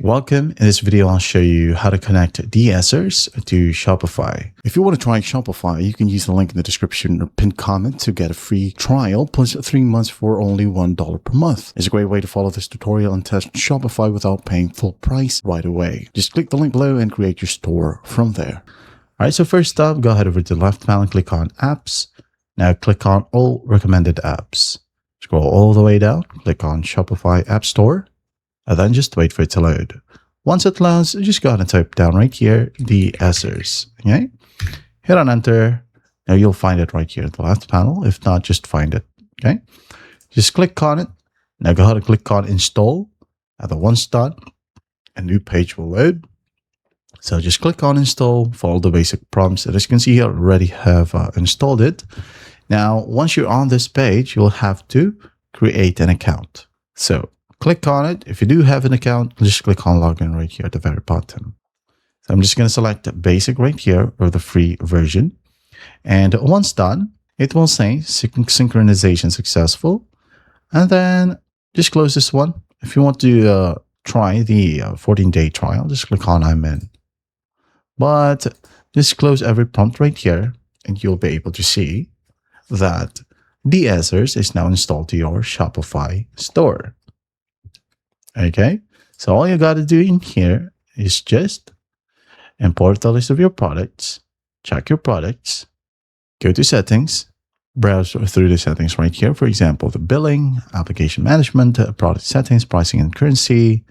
Welcome. In this video, I'll show you how to connect DSers to Shopify. If you want to try Shopify, you can use the link in the description or pinned comment to get a free trial plus 3 months for only $1 per month. It's a great way to follow this tutorial and test Shopify without paying full price right away. Just click the link below and create your store from there. All right, so first up, go ahead over to the left panel, click on Apps. Now click on All Recommended Apps. Scroll all the way down, click on Shopify App Store. And then just wait for it to load. Once it loads, just go ahead and type down right here, DSers. Okay? Hit on enter. Now you'll find it right here at the left panel. If not, just find it. Okay? Just click on it. Now go ahead and click on install. And then once done, a new page will load. So just click on install, follow the basic prompts. As you can see here, I already have installed it. Now, once you're on this page, you'll have to create an account. So click on it. If you do have an account, just click on login right here at the very bottom. So I'm just going to select basic right here or the free version. And once done, it will say synchronization successful. And then just close this one. If you want to try the 14-day trial, just click on I'm in. But just close every prompt right here and you'll be able to see that DSers is now installed to your Shopify store. Okay, so all you got to do in here is just import the list of your products, check your products, go to settings, browse through the settings right here. For example, the billing, application management, product settings, pricing and currency,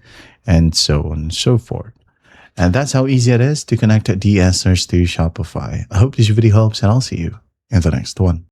and so on and so forth. And that's how easy it is to connect DSers to Shopify. I hope this video helps and I'll see you in the next one.